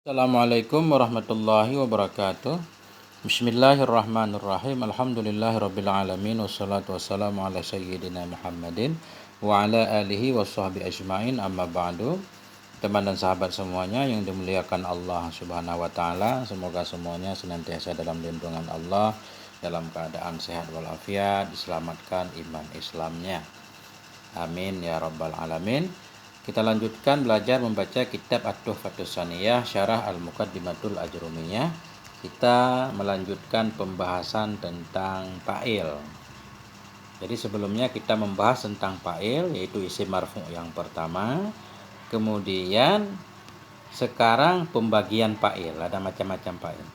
Assalamualaikum warahmatullahi wabarakatuh. Bismillahirrahmanirrahim. Alhamdulillahirabbil alamin wassalatu wassalamu ala sayyidina Muhammadin wa ala alihi washabbihi ajmain, amma ba'du. Teman dan sahabat semuanya yang dimuliakan Allah Subhanahu wa taala, semoga semuanya senantiasa dalam lindungan Allah, dalam keadaan sehat walafiat, diselamatkan iman Islamnya. Amin ya rabbal alamin. Kita lanjutkan belajar membaca kitab At-Tuhfatus Saniyah Syarah Al-Muqaddimatul Ajrumiyah. Kita melanjutkan pembahasan tentang fa'il. Jadi sebelumnya kita membahas tentang fa'il, yaitu isim marfu' yang pertama. Kemudian sekarang pembagian fa'il, ada macam-macam fa'il.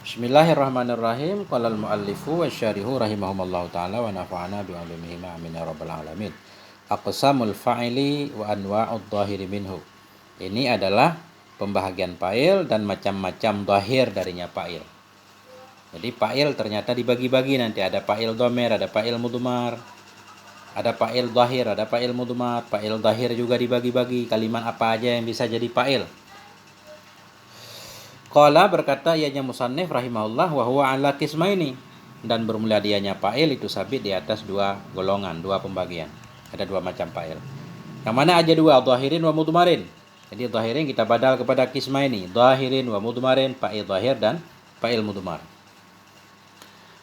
Bismillahirrahmanirrahim. Qala al-muallifu wasyarihu rahimahumallahu taala wa nafa'ana bi ulumihi amin ya rabbal alamin. Aqsamul fa'ili wa anwa'ud dhahiri minhu. Ini adalah pembahagian fa'il dan macam-macam dhahir darinya fa'il. Jadi fa'il ternyata dibagi-bagi, nanti ada fa'il dhamir, ada fa'il mudmar, ada fa'il dhahir, ada fa'il mudmar. Fa'il dhahir juga dibagi-bagi, kalimat apa aja yang bisa jadi fa'il. Qala, berkata ianya musannif rahimahullah, wa huwa ala qismaini, dan bermula dianya fa'il itu sabit di atas dua golongan, dua pembagian. Ada dua macam fa'il. Yang mana aja dua, dhahirin wa mudmarin. Jadi dhahirin kita badal kepada qismaini, dhahirin wa mudmarin, fa'il dhahir dan fa'il mudmar.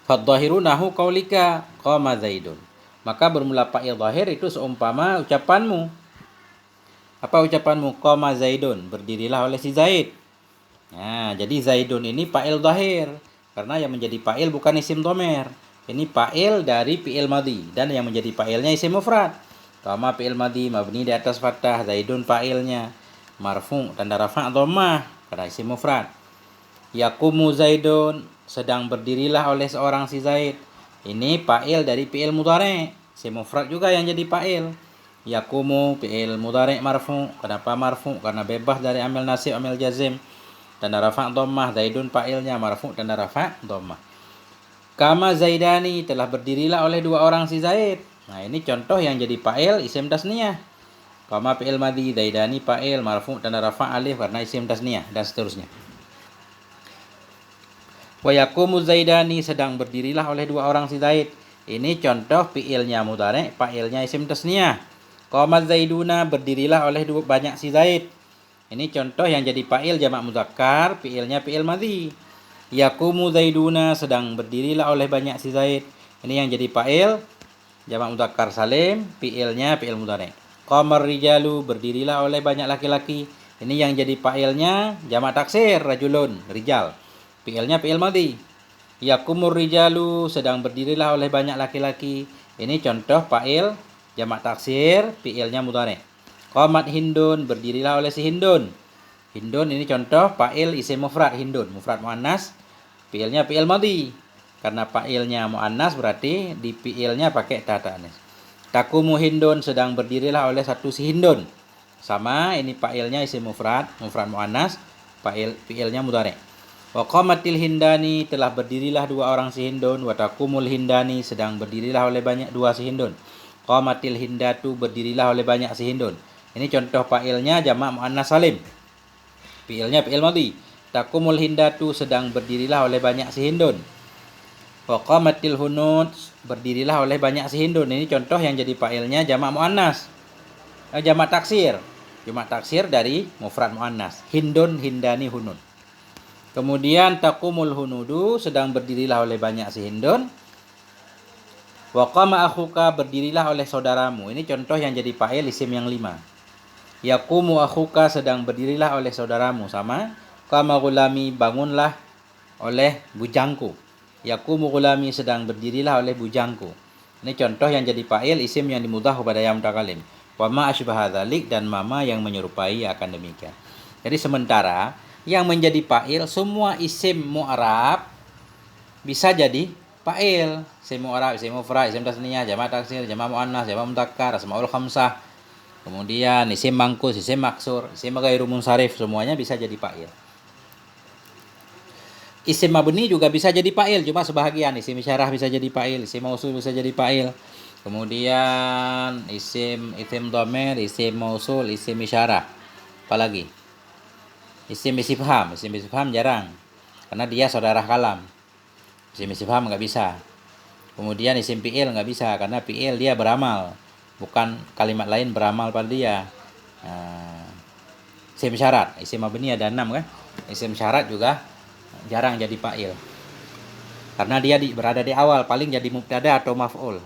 Fadh-dhahiru nahu qaulika qama zaidun. Maka bermula fa'il dhahir itu seumpama ucapanmu. Apa ucapanmu? Qama zaidun, berdirilah oleh si Zaid. Nah, jadi zaidun ini fa'il dhahir karena yang menjadi fa'il bukan isim dhamir. Ini fa'il dari fi'il madhi, dan yang menjadi fa'ilnya isim mufrad. Qama fi'il madhi mabni di atas fathah, zaidun fa'ilnya marfu' tanda rafa' dhammah karena isim mufrad. Yaqumu zaidun, sedang berdirilah oleh seorang si Zaid. Ini fa'il dari fi'il mudhari', isim mufrad juga yang jadi fa'il. Yaqumu fi'il mudhari' marfu'. Kenapa marfu'? Karena bebas dari amil nasib, amil jazim. Tanda rafa' dhammah, zaidun fa'ilnya marfu' tanda rafa' dhammah. Kama zaidani, telah berdirilah oleh dua orang si Zaid. Nah, ini contoh yang jadi fa'il isim tasniyah. Kama fi'il madhi, zaidani fa'il marfu' tanda rafa' alif karena isim tasniyah, dan seterusnya. Wa yaqumu zaidani, sedang berdirilah oleh dua orang si Zaid. Ini contoh fi'ilnya mudhari', fa'ilnya isim tasniyah. Qama zaiduna, berdirilah oleh banyak si Zaid. Ini contoh yang jadi fa'il jamak mudzakkar, fi'ilnya fi'il madhi. Yaqumu zaiduna, sedang berdirilah oleh banyak si Zaid. Ini yang jadi fa'il jamak mudzakkar salim, fi'ilnya fi'il mudhari'. Qamar rijalu, berdirilah oleh banyak laki-laki. Ini yang jadi fa'ilnya jamak taksir, rajulun, rijal. Fi'ilnya fi'il madhi. Yaqumur rijalu, sedang berdirilah oleh banyak laki-laki. Ini contoh fa'il jamak taksir, fi'ilnya mudhari'. Qamat hindun, berdirilah oleh si Hindun. Hindun ini contoh fa'il isim mufrad, hindun, mufrad muannas, fi'ilnya fi'il madhi. Karena fa'ilnya muannas berarti di fi'ilnya pakai ta ta'anis. Taqumu hindun, sedang berdirilah oleh satu si Hindun. Sama, ini fa'ilnya isim mufrad, mufrad muannas, fi'ilnya mudhari'. Wa qamatil hindani, telah berdirilah dua orang si Hindun. Wa taqumul hindani, sedang berdirilah oleh banyak dua si Hindun. Qamatil hindatu, berdirilah oleh banyak si Hindun. Ini contoh fa'ilnya jamak muannas salim, fi'ilnya fi'il madhi. Taqumul hindatu, sedang berdirilah oleh banyak si Hindun. Wa qamatil hunud, berdirilah oleh banyak si Hindun. Ini contoh yang jadi fa'ilnya jamak muannas, jamak taksir. Jamak taksir dari mufrad muannas, hindun, hindani, hunud. Kemudian taqumul hunudu, sedang berdirilah oleh banyak si Hindun. Wa qama akhuka, berdirilah oleh saudaramu. Ini contoh yang jadi fa'il isim yang 5. Yaqumu akhuka, sedang berdirilah oleh saudaramu. Sama, qama gulami, bangunlah oleh bujangku. Yaqumu gulami, sedang berdirilah oleh bujangku. Ini contoh yang jadi fa'il isim yang dimudhaf kepada ya mutakalim. Wa ma asbaha dzalik, dan mama yang menyerupai akan demikian. Jadi sementara yang menjadi fa'il semua isim mu'rab bisa jadi fa'il. Isim mu'rab, isim mufrad, isim tasniyah, jamak taksir, jamak muannas, jamak mudzakkar, asmaul khamsah. Kemudian isim mangkus, isim maksur, isim ghairu munsharif, semuanya bisa jadi fa'il. Isim mabni juga bisa jadi fa'il, cuma sebahagian. Isim isyarah bisa jadi fa'il, isim mausul bisa jadi fa'il. Kemudian isim dhamir, isim mausul, isim isyarah. Apalagi? Isim istifham jarang, karena dia saudara kalam. Isim istifham nggak bisa. Kemudian isim fi'il nggak bisa, karena fi'il dia beramal, bukan kalimat lain beramal pada dia. Isim syarat, isim mabni ada 6 kan. Isim syarat juga jarang jadi fa'il, karena dia berada di awal, paling jadi mubtada atau maf'ul.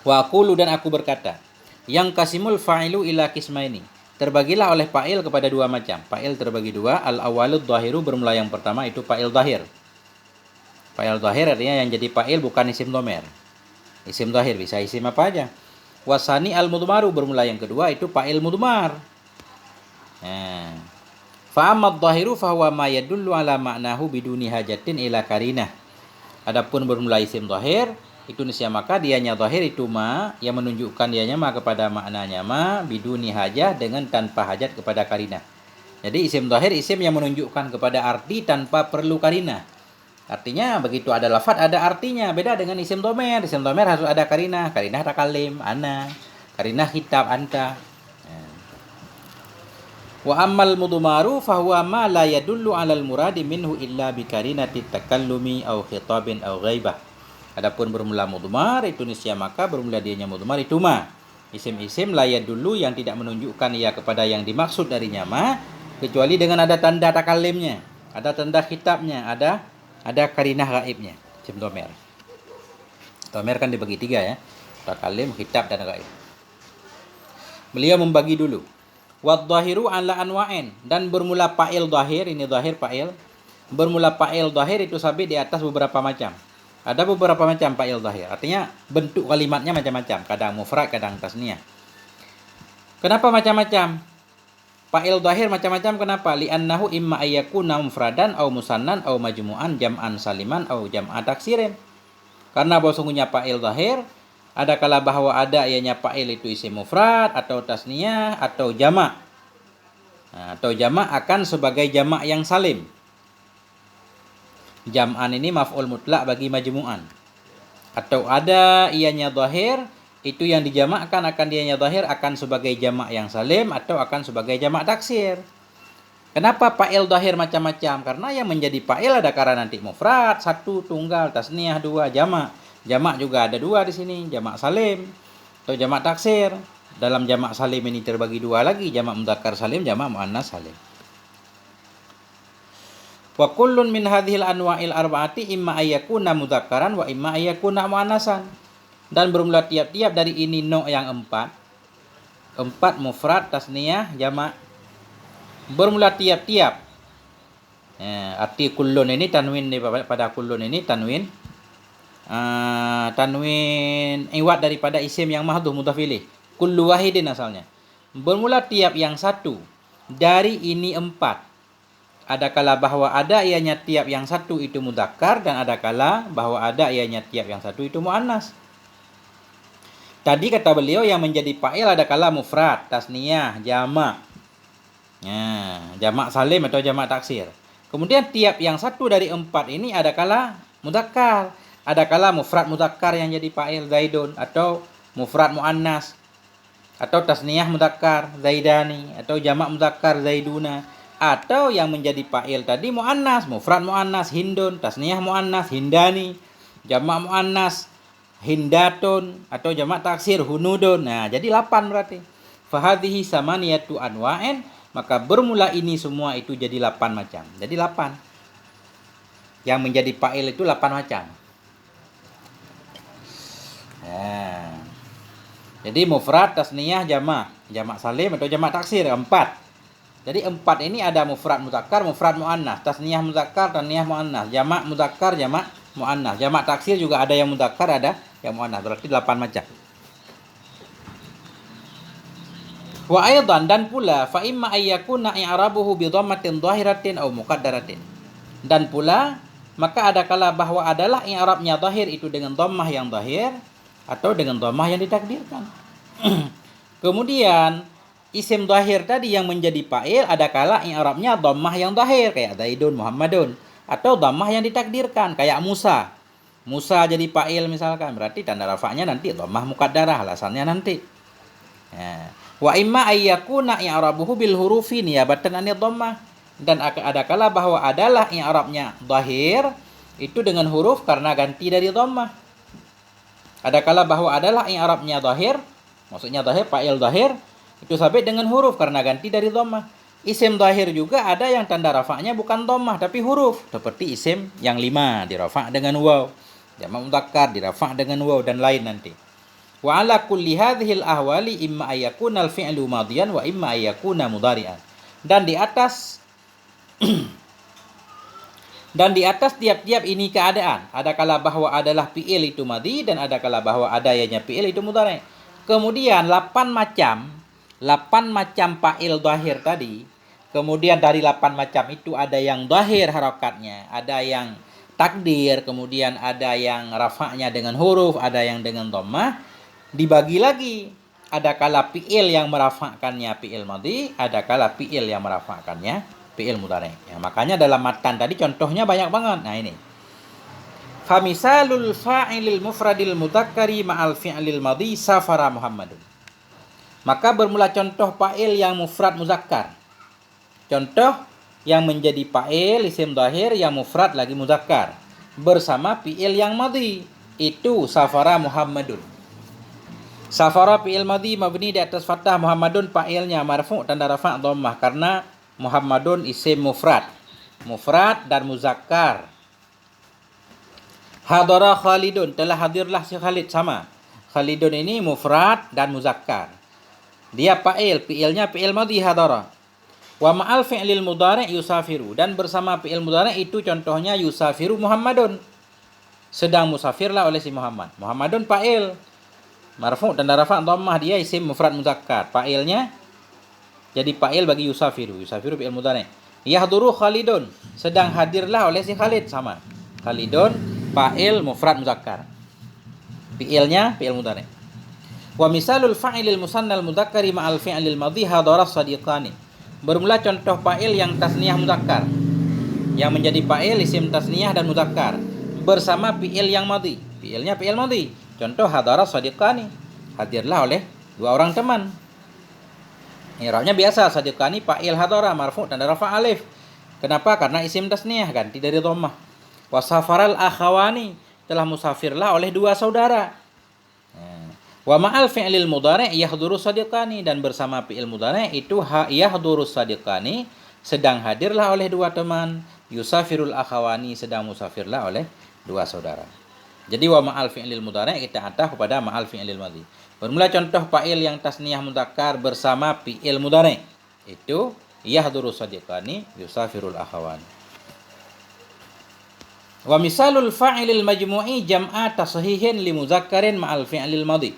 Wa aqulu, dan aku berkata, yang kasimul fa'ilu ila kismaini, terbagilah oleh fa'il kepada dua macam. Fa'il terbagi dua. Al-awwalud dhahiru, bermula yang pertama itu fa'il dhahir. Fa'il dhahir artinya yang jadi fa'il bukan isim dhamir. Isim dhahir bisa isim apa aja. Wasani al-mudmaru, bermula yang kedua itu fa'il mudmar. Fa'amad dhahiru fahuwa ma yadullu ala ma'nahu biduni hajatin ila karinah. Adapun bermula isim dhahir itu nisya, maka dianya dhahir itu ma yang menunjukkan dianya ma kepada maknanya ma biduni hajah, dengan tanpa hajat kepada karinah. Jadi isim dhahir isim yang menunjukkan kepada arti tanpa perlu karinah. Artinya begitu ada lafaz ada artinya, beda dengan isim dhamir. Isim dhamir harus ada karinah, karinah takalim ana, karinah kitab anta. Wa ammal mudmaru fahuwa ma la yadullu 'alal muradi minhu illa bi karinati takallumi aw khitabin aw ghaibah. Adapun bermula mudmar itu nisya, maka bermula dianya mudmar itu ma. Isim-isim la yadullu yang tidak menunjukkan ia kepada yang dimaksud darinya ma, kecuali dengan ada tanda takalimnya, ada tanda khitabnya, ada karinah ghaibnya. Isim dhamir. Dhamir kan dibagi 3 ya. Takalim, khitab dan ghaib. Beliau membagi dulu. Wadzahiru ala anwa'in, dan bermula fa'il dhahir, ini dhahir fa'il. Bermula fa'il dhahir itu sabit di atas beberapa macam. Ada beberapa macam fa'il dhahir. Artinya bentuk kalimatnya macam-macam, kadang mufrad, kadang tasniyah. Kenapa macam-macam? Fa'il dhahir macam-macam kenapa? Li'annahu imma ayyakuna mufradan au musannan au majmu'an jam'an saliman au jam'a taksirin. Karena bahwa sungguhnya fa'il dhahir ada kala bahwa ada ianya fa'il itu isim mufrad atau tasniyah atau jamak. Atau jamak akan sebagai jamak yang salim. Jam'an ini maf'ul mutlak bagi majmu'an. Atau ada ianya dhahir, itu yang dijamakkan akan dianya dhahir akan sebagai jamak yang salim atau akan sebagai jamak taksir. Kenapa fa'il dhahir macam-macam? Karena yang menjadi fa'il ada kala nanti mufrad, satu, tunggal, tasniyah, dua, jamak. Jamak juga ada dua di sini, jamak salim atau jamak taksir. Dalam jamak salim ini terbagi dua lagi, jamak mudzakkar salim, jamak muannas salim. Wa kullun min hadhil anwa'il arba'ati imma ayyakuna mudzakkaran wa imma ayyakuna muannasan. Dan bermula tiap-tiap dari ini yang empat mufrad, tasniyah, jamak. Bermula tiap-tiap. Arti kullun ini tanwin pada kullun ini tanwin iwad daripada isim yang mahdhuf mudhaf ilaih. Kullu wahidin asalnya. Bermula tiap yang satu dari ini empat. Ada kala bahwa ada ianya tiap yang satu itu mudzakkar, dan ada kala bahwa ada ianya tiap yang satu itu muannas. Tadi kata beliau yang menjadi fa'il ada kala mufrad, tasniyah, jamak. Jamak salim atau jamak taksir. Kemudian tiap yang satu dari empat ini ada kala mudzakkar, ada kala mufrad mudzakkar yang jadi fa'il zaidun, atau mufrad muannas, atau tasniyah mudzakkar zaidani, atau jamak mudzakkar zaiduna. Atau yang menjadi fa'il tadi muannas, mufrad muannas hindun, tasniyah muannas hindani, jamak muannas hindatun, atau jamak taksir hunudun. Nah, jadi 8 berarti. Fahadhihi samaniyatu anwa'in, maka bermula ini semua itu jadi 8 macam. Jadi 8. Yang menjadi fa'il itu 8 macam. Nah. Jadi mufrad, tasniyah, jamak salim atau jamak taksir 4. Jadi 4 ini ada mufrad mudzakkar, mufrad muannas, tasniyah mudzakkar, tasniyah muannas, jamak mudzakkar, jamak muannas, jamak taksir juga ada yang mudzakkar, ada yang muannas. Berarti 8 macam. Wa aidan, dan pula fa imma ayyakuna i'rabuhu bi dhammatin dhahiratin aw muqaddaratin. Dan pula maka ada kala bahwa adalah i'rabnya dhahir itu dengan dhammah yang dhahir atau dengan dhammah yang ditakdirkan. Kemudian isim dhahir tadi yang menjadi fa'il ada kala i'rabnya dhammah yang dhahir kayak Zaidun, Muhammadun, atau dhammah yang ditakdirkan kayak Musa. Musa jadi fa'il misalkan, berarti tanda rafa'nya nanti dhammah muqaddarah, alasannya nanti. Wa imma ayyakuna i'rabuhu bil hurufi niyabatan anid dhammah. Dan ada kala bahwa adalah i'rabnya dhahir itu dengan huruf karena ganti dari dhammah. Ada kala bahwa adalah i'rabnya dhahir, maksudnya dhahir fa'il dhahir itu sabit dengan huruf karena ganti dari dhammah. Isim dhahir juga ada yang tanda rafa'nya bukan dhammah tapi huruf, seperti isim yang 5 dirafa' dengan waw, jamak mudzakkar dirafa' dengan waw dan lain nanti. Wa ala kulli hadhil ahwali imma ayyakuna al-fi'lu madiyan wa imma ayyakuna mudhari'an. Dan di atas tiap-tiap ini keadaan. Ada kala bahwa adalah fi'il itu madhi dan ada kala bahwa adanya fi'il itu mudhari'. Kemudian 8 macam fa'il dhahir tadi. Kemudian dari 8 macam itu ada yang dhahir harakatnya, ada yang takdir, kemudian ada yang rafa'nya dengan huruf, ada yang dengan dhammah. Dibagi lagi. Ada kala fi'il yang merafa'kannya fi'il madhi, ada kala fi'il yang merafa'kannya fi'il mudhari'. Ya, makanya dalam matan tadi contohnya banyak banget. Nah ini. Famisalul fa'ilil mufradil mudzakkari ma'al fi'lil madhi safara Muhammadun. Maka bermula contoh fa'il yang mufrad muzakkar. Contoh yang menjadi fa'il isim dhahir yang mufrad lagi muzakkar bersama fi'il yang madhi itu safara Muhammadun. Safara fi'il madhi mabni di atas fathah, Muhammadun fa'ilnya marfu' tanda rafa' dhammah karena Muhammadun isim mufrad dan muzakkar. Hadara Khalidun, telah hadirlah si Khalid, sama. Khalidun ini mufrad dan muzakkar. Dia fa'il, fi'ilnya fi'il madhi hadara. Wa ma'al fi'lil mudhari' yusafiru, dan bersama fi'il mudhari' itu contohnya yusafiru Muhammadun. Sedang musafirlah oleh si Muhammad. Muhammadun fa'il marfu' tanda rafa' dhammah, dia isim mufrad muzakkar. Fa'ilnya jadi fa'il bagi yusafiru fi'il mudhari'. Yahduru Khalidun, sedang hadirlah oleh si Khalid, sama. Khalidun fa'il mufrad muzakkar. Fi'ilnya fi'il mudhari'. Wa misalul fa'ilil musannal mudzakkari ma'al fi'lil madhi hadara sadiqani. Bermula contoh fa'il yang tasniyah muzakkar, yang menjadi fa'il isim tasniyah dan muzakkar bersama fi'il yang madhi. Fi'ilnya fi'il madhi. Contoh hadara sadiqani, hadirlah oleh 2 orang teman. I'rabnya biasa, sadiqani fa'il hadara marfu' tanda rafa' alif. Kenapa? Karena isim tasniyah ganti dari dhammah. Wasafaral akhawani, telah musafirlah oleh 2 saudara. Wa ma'al fi'lil mudhari' yahduru sadiqani, dan bersama fi'il mudhari' itu yahduru sadiqani, sedang hadirlah oleh 2 teman. Yusafirul akhawani, sedang musafirlah oleh 2 saudara. Jadi wa ma'al fi'lil mudhari' kita ataf kepada ma'al fi'lil madhi. Bermula contoh fa'il yang tasniyah mudzakkar bersama fi'il mudhari'. Itu yahduru sadiqani yusafirul akhawani. Wa misalul fa'ilil majmu'i jam'a tashihin li mudzakkarin ma'al fi'lil madhi.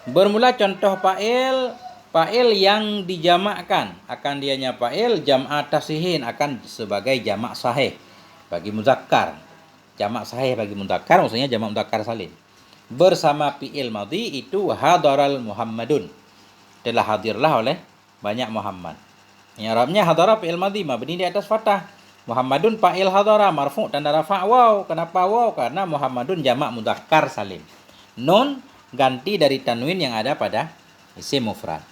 Bermula contoh fa'il yang dijamakkan, akan dianya fa'il jam'a tashihin, akan sebagai jamak sahih bagi muzakkar. Jamak sahih bagi muzakkar maksudnya jamak muzakkar salim. Bersama fi'il madhi itu hadaral Muhammadun, telah hadirlah oleh banyak Muhammad. I'rabnya hadara fi'il madhi mabni di atas fathah. Muhammadun fa'il hadara marfu' tanda rafa' waw. Kenapa waw? Karena Muhammadun jamak mudzakkar salim. Nun ganti dari tanwin yang ada pada isim mufrad.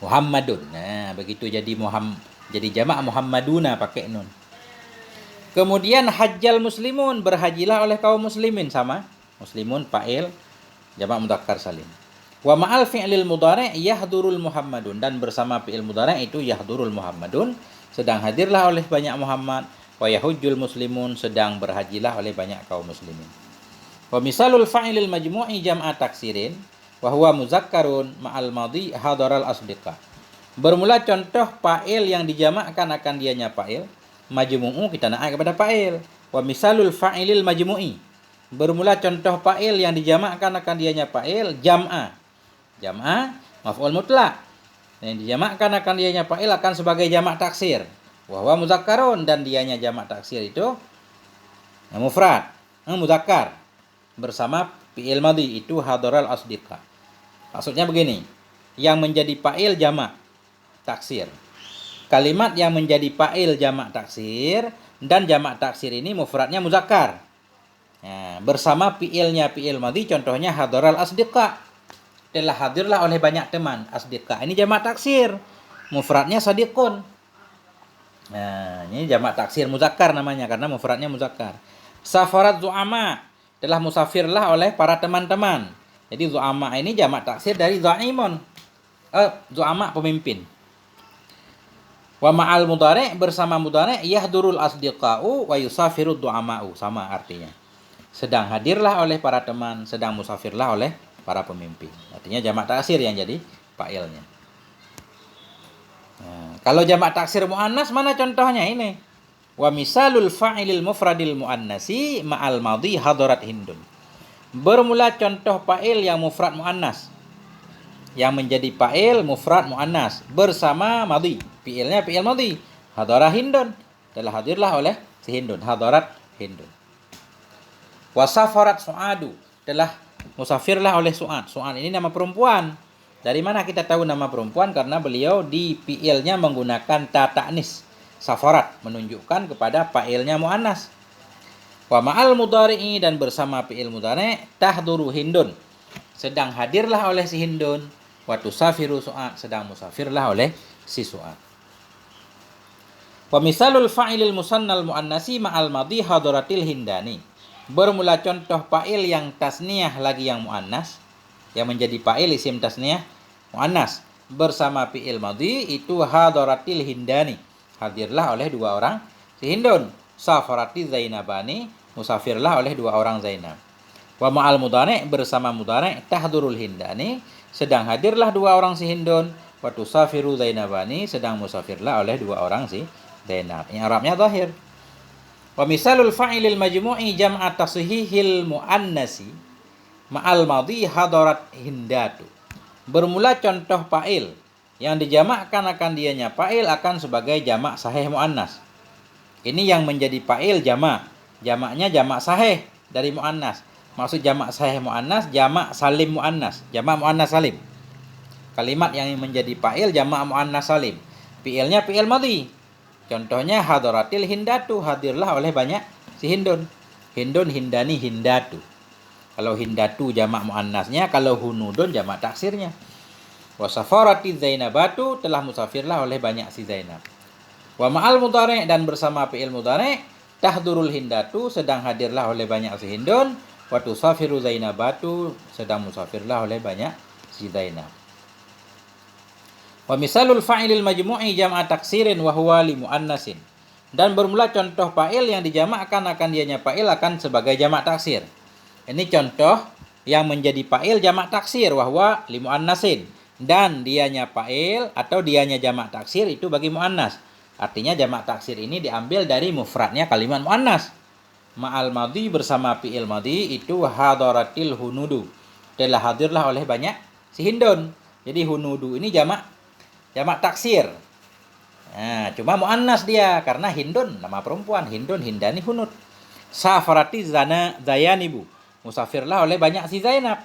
Muhammadun. Nah, begitu jadi jamak Muhammaduna pakai nun. Kemudian hajjal muslimun, berhajilah oleh kaum muslimin, sama. Muslimun fa'il jamak mudzakkar salim. Wa ma'al fi'lil mudhari' yahdurul Muhammadun, dan bersama fi'il mudhari' itu yahdurul Muhammadun, sedang hadirlah oleh banyak Muhammad. Wa yahujjul muslimun, sedang berhajilah oleh banyak kaum muslimin. Wa misalul fa'ilil majmu'i jam'a taksirin wa huwa muzakkarun ma'al madhi hadaral asdiqa. Bermula contoh fa'il yang dijamakkan akan dianya fa'il majmu'u, kita naik kepada fa'il. Wa misalul fa'ilil majmu'i, bermula contoh fa'il yang dijamakkan akan dianya fa'il jam'a maf'ul mutlak. Yang dijamakkan akan dianya fa'il akan sebagai jamak taksir. Wa huwa muzakkarun, dan dianya jamak taksir itu mufrad muzakkar bersama fi'il madhi itu hadaral asdiqa. Maksudnya begini, yang menjadi fa'il jamak taksir. Kalimat yang menjadi fa'il jamak taksir, dan jamak taksir ini mufradnya muzakkar. Nah, bersama fi'ilnya fi'il madhi contohnya hadaral asdiqa. telah hadirlah oleh banyak teman. Asdiqa ini jamak taksir, mufradnya sadiqun. Nah, ini jamak taksir muzakkar namanya karena mufradnya muzakkar. Safarat zu'ama, telah musafirlah oleh para teman-teman. Jadi zu'ama ini jamak taksir dari za'imun. Zu'ama pemimpin. Wa ma'al mudhari' bersama mudhari' yahdurul asdiqa'u wa yusafiru du'ama'u, sama artinya. Sedang hadirlah oleh para teman, sedang musafirlah oleh para pemimpin. Artinya jamak taksir yang jadi fa'ilnya. Nah, kalau jamak taksir muannas mana contohnya ini? Wa misalul fa'ilil mufradil muannasi ma'al madhi hadarat hindun. Bermula contoh fa'il yang mufrad muannas, yang menjadi fa'il mufrad muannas bersama madhi. Fi'ilnya fi'il madhi. Hadara hindun, telah hadirlah oleh si hindun. Hadarat hindun. Wa safarat su'adu, telah musafirlah oleh su'ad. Su'ad ini nama perempuan. Dari mana kita tahu nama perempuan? Karena beliau di fi'ilnya menggunakan ta ta'nis. Safarat menunjukkan kepada fa'ilnya muannas. Wa ma'al mudhari'i, dan bersama fi'il mudhari' tahduru hindun, sedang hadirlah oleh si hindun. Wa tusafiru su'ad, sedang musafirlah oleh si su'ad. Wa misalul fa'ilil musannal muannasi ma'al madhi hadaratil hindani. Bermula contoh fa'il yang tasniyah lagi yang muannas, yang menjadi fa'il isim tasniyah muannas bersama fi'il madhi itu hadaratil hindani, hadirlah oleh dua orang si hindun. Safarati zainabani, musafirlah oleh dua orang Zainab. Wa ma'al mudhari' bersama mudhari' tahdurul hindani, sedang hadirlah dua orang si hindun. Wa tusafiru zainabani, sedang musafirlah oleh dua orang si Zainab. Yang Arabnya zahir. Wa misalul fa'ilil majmu'i jam'a tasihihil muannasi ma'al madhi hadarat hindatu. Bermula contoh fa'il yang dijamakkan akan dianya fa'il akan sebagai jamak sahih muannas. Ini yang menjadi fa'il jamak. Jamaknya jamak sahih dari muannas. Maksud jamak sahih muannas, jamak salim muannas, jamak muannas salim. Kalimat yang menjadi fa'il jamak muannas salim. Fi'ilnya fi'il madhi. Contohnya hadaratil hindatu, hadirlah oleh banyak si hindun. Hindun, hindani, hindatu. Kalau hindatu jamak muannasnya, kalau hunudun jamak taksirnya. Wa safarati zainabatu, telah musafirlah oleh banyak si Zainab. Wa ma'al mudhari', dan bersama fi'il mudhari' tahdurul hindatu, sedang hadirlah oleh banyak si hindun. Wa tusafiru zainabatu, sedang musafirlah oleh banyak si Zainab. Wa misalul fa'ilil majmu'i jam'a taksirin wa huwa li muannasin. Dan bermula contoh fa'il yang dijamakkan akan dianya fa'il akan sebagai jamak taksir. Ini contoh yang menjadi fa'il jamak taksir wa huwa li muannasin, dan dianya fa'il atau dianya jamak taksir itu bagi muannas. Artinya jamak taksir ini diambil dari mufradnya kalimat muannas. Ma'al madhi bersama fi'il madhi itu hadaratil hunudu, telah hadirlah oleh banyak si hindun. Jadi hunudu ini jamak taksir. Nah, cuma muannas dia karena hindun nama perempuan, hindun, hindani, hunud. Safarati zayanibu, musafirlah oleh banyak si Zainab.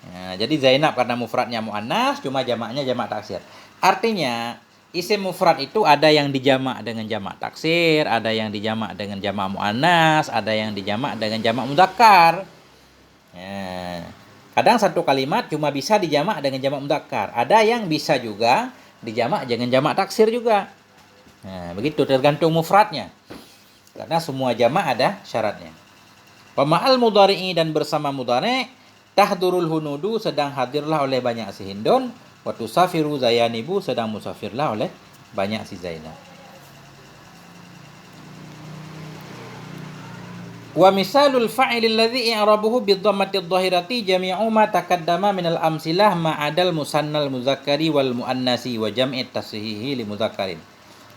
Nah, jadi Zainab karena mufradnya muannas, cuma jamaknya jamak taksir. Artinya isim mufrad itu ada yang dijamak dengan jamak taksir, ada yang dijamak dengan jamak muannas, ada yang dijamak dengan jamak mudzakkar. Nah, kadang satu kalimat cuma bisa dijamak dengan jamak mudzakkar, ada yang bisa juga dijamak dengan jamak taksir juga. Nah, begitu tergantung mufradnya. Karena semua jamak ada syaratnya. Wa ma'al mudhari'i, dan bersama mudhari' tahdurul hunudu, sedang hadirlah oleh banyak si hindun. Wa tusafiru zayanibu, sedang musafirlah oleh banyak si Zainab. Wa misalul fa'il alladhi i'rabuhu bidhammati adh-dhahirati jami'u ma taqaddama minal amsilah ma'adal musannal muzakkari wal muannasi wa jam'i tashihi li muzakkarin.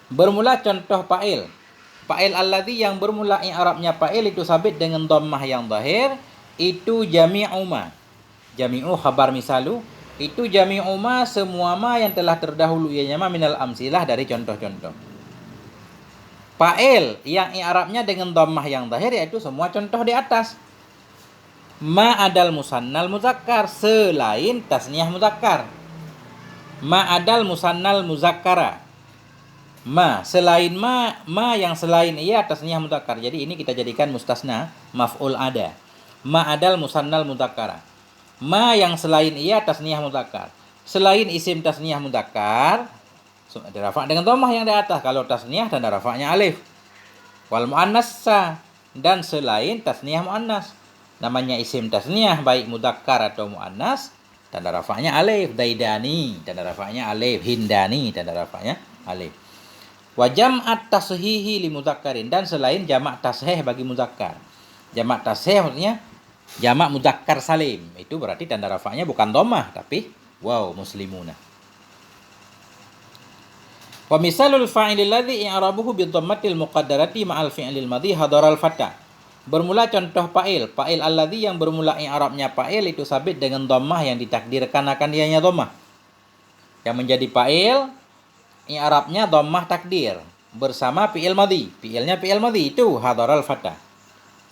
Bermula contoh fa'il. Fa'il alladhi yang bermula i'rabnya fa'il itu sabit dengan dhammah yang zahir, itu jami'u ma. Jami'u khabar misalu, itu jami'u ma, semua ma yang telah terdahulu ianya ma minal amsilah, dari contoh-contoh. Fa'il yang i'rabnya dengan dhammah yang zahir yaitu semua contoh di atas. Ma adal musannal muzakkar, selain tasniyah muzakkar. Ma adal musannal muzakkara. Ma selain ma yang selain ia tasniyah muzakkar. Jadi ini kita jadikan mustasna maf'ul ada. Ma adal musannal muzakkara. Ma yang selain ia tasniyah mudzakkar. Selain isim tasniyah mudzakkar dirafa dengan dhammah yang di atas. Kalau tasniyah tanda rafa'nya alif. Wal muannas sa, dan selain tasniyah muannas. Namanya isim tasniyah baik mudzakkar atau muannas, tanda rafa'nya alif. Daidani tanda rafa'nya alif, hindani tanda rafa'nya alif. Wa jam'at tashihi li mudzakkarin, dan selain jamak tashih bagi mudzakkar. Jamak tashih maksudnya jamak mudzakkar salim. Itu berarti tanda rafa'nya bukan dhammah tapi waw muslimuna. Wa misalul fa'ilil ladzi i'rabuhu bi dhammatil muqaddarati ma'al fi'lil madhi hadaral fata. Bermula contoh fa'il. Fa'il alladzi yang bermula i'rabnya fa'il itu sabit dengan dhammah yang ditakdirkan akan dianya dhammah. Yang menjadi fa'il i'rabnya dhammah takdir bersama fi'il madhi. Fi'ilnya fi'il madhi itu hadaral fata.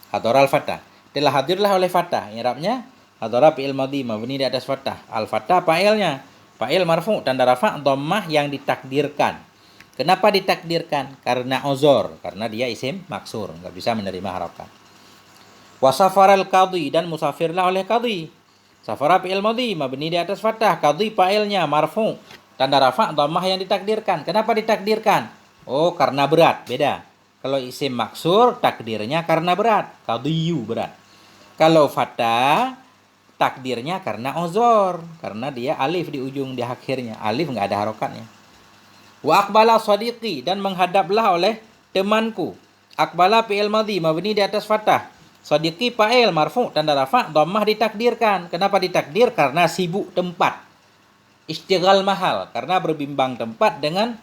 Hadaral fata. Telah hadirlah oleh fatah. I'rabnya hadara fi'il madhi mabni di atas fatah. Al fatah fa'ilnya. Fa'il marfu tanda rafa' dhammah yang ditakdirkan. Kenapa ditakdirkan? Karena uzur, karena dia isim maksur, enggak bisa menerima harakat. Wa safaral qadhi, dan musafirlah oleh qadhi. Safara fi'il madhi mabni di atas fathah, qadhi fa'ilnya marfu tanda rafa' dhammah yang ditakdirkan. Kenapa ditakdirkan? Oh, karena berat, beda. Kalau isim maksur takdirnya karena berat, qadhiyu berat. Kalau fathah takdirnya karena uzur, karena dia alif di ujung di akhirnya. Alif enggak ada harokatnya. Wa aqbala sadiqi, dan menghadaplah oleh temanku. Aqbala fi'il madhi mabni di atas fathah. Sadiqi fa'il marfu tanda rafa' dhammah ditakdirkan. Kenapa ditakdir? Karena sibuk tempat. Istighal mahal, karena berbimbang tempat dengan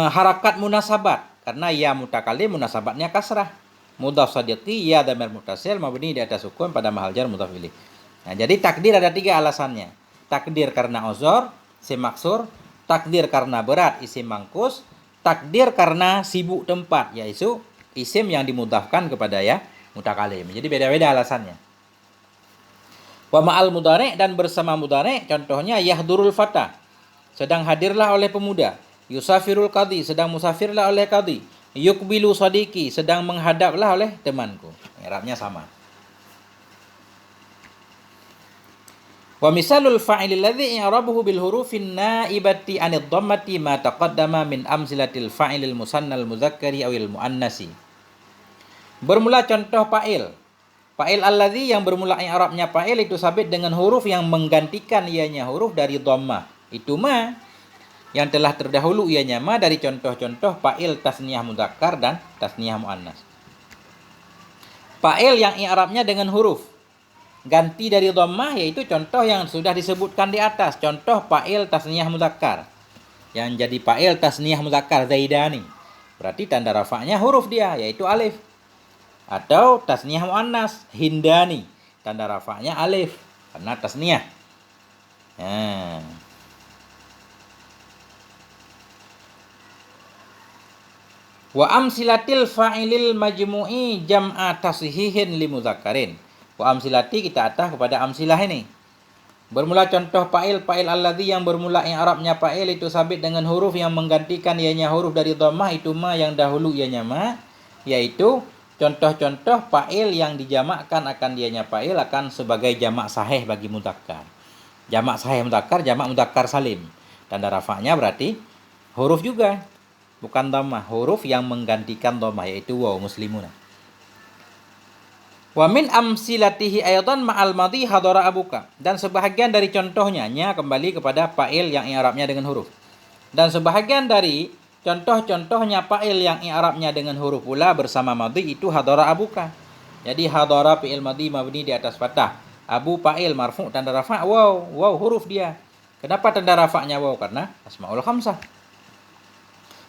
harakat munasabat. Karena ya mutakalim munasabatnya kasrah. Mudhaf sadiqi ya dhamir muttasil mabni di atas sukun pada mahal jar mudhaf ilaih. Nah, jadi takdir ada 3 alasannya. Takdir karena uzur, isim maksur, takdir karena berat, isim mangkus, takdir karena sibuk tempat, yaitu isim yang dimudhafkan kepada ya mutakalim. Jadi beda-beda alasannya. Wa ma'al mudhari', dan bersama mudhari', contohnya yahdurul fata, sedang hadirlah oleh pemuda. Yusafirul qadhi, sedang musafirlah oleh qadhi. Yukbilu sadiqi, sedang menghadaplah oleh temanku. I'rabnya sama. Wa misalul fa'ilil ladzi i'rabuhu bil hurufin naibati 'anid dhammati ma taqaddama min amsilatil fa'ilil musannal mudzakkari awil muannasi. Bermula contoh fa'il. Fa'il alladzi yang bermula i'rabnya fa'il itu sabit dengan huruf yang menggantikan ianya huruf dari dhammah. Itu ma yang telah terdahulu ianya ma dari contoh-contoh fa'il tasniyah mudzakkar dan tasniyah muannas. Fa'il yang i'rabnya dengan huruf ganti dari dhammah yaitu contoh yang sudah disebutkan di atas. Contoh fa'il tasniyah mudzakkar. Yang jadi fa'il tasniyah mudzakkar zaidani. Berarti tanda rafa'nya huruf dia yaitu alif. Atau tasniyah muannas hindani. Tanda rafa'nya alif karena tasniyah. Wa amsilatil fa'ilil majmu'i jam'a tashihin li mudzakkarin. Wa amsilati kita atah kepada amsilah ini. Bermula contoh fa'il alladzi yang bermula i'rabnya fa'il itu sabit dengan huruf yang menggantikan ianya huruf dari dhammah itu ma yang dahulu ianya ma, yaitu contoh-contoh fa'il yang dijamakkan akan dianya fa'il akan sebagai jamak sahih bagi mudzakkar. Jamak sahih mudzakkar, jamak mudzakkar salim. Tanda rafa'nya berarti huruf juga. Bukan dhammah, huruf yang menggantikan dhammah yaitu waw muslimuna. Wa min amsilatihi ayatan ma'al madhi hadara abuka, dan sebahagian dari contohnya kembali kepada fa'il yang i'rabnya dengan huruf. Dan sebahagian dari contoh-contohnya fa'il yang i'rabnya dengan huruf pula bersama madhi itu hadara abuka. Jadi hadara fi'il madhi mabni di atas fathah. Abu fa'il marfu tanda rafa' waw huruf dia. Kenapa tanda rafa'nya waw? Karena asmaul khamsah.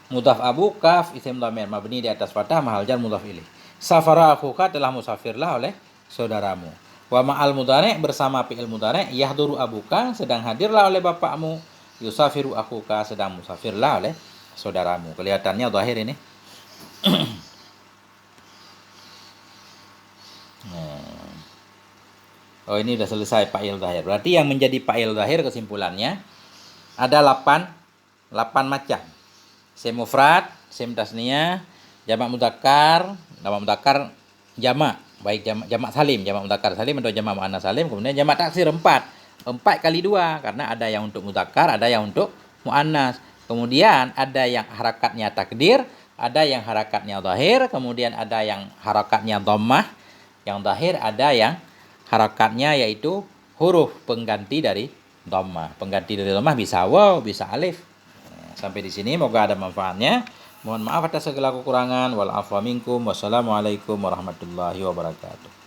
Mudhaf abu kaf isim dhamir mabni di atas fathah mahal jar mudhaf ilaih. Safara akhuka, telah musafirlah oleh saudaramu. Wa ma'al mudhari' bersama fi'il mudhari' yahduru abuka, sedang hadirlah oleh bapakmu. Yusafiru akhuka, sedang musafirlah oleh saudaramu. Kelihatannya zahir ini. Oh, ini sudah selesai fa'il zahir. Berarti yang menjadi fa'il zahir kesimpulannya ada 8 macam. Isim mufrad, isim tasniyah, jamak mudzakkar, jamak baik jamak salim, jamak mudzakkar salim atau jamak muannas salim, kemudian jamak taksir 4 kali 2 karena ada yang untuk mudzakkar, ada yang untuk muannas. Kemudian ada yang harakatnya takdir, ada yang harakatnya zahir, kemudian ada yang harakatnya dhammah. Yang zahir ada yang harakatnya yaitu huruf pengganti dari dhammah. Pengganti dari dhammah bisa waw, bisa alif. Sampai di sini moga ada manfaatnya. Mohon maaf atas segala kekurangan. Wal afwa minkum. Wassalamualaikum warahmatullahi wabarakatuh.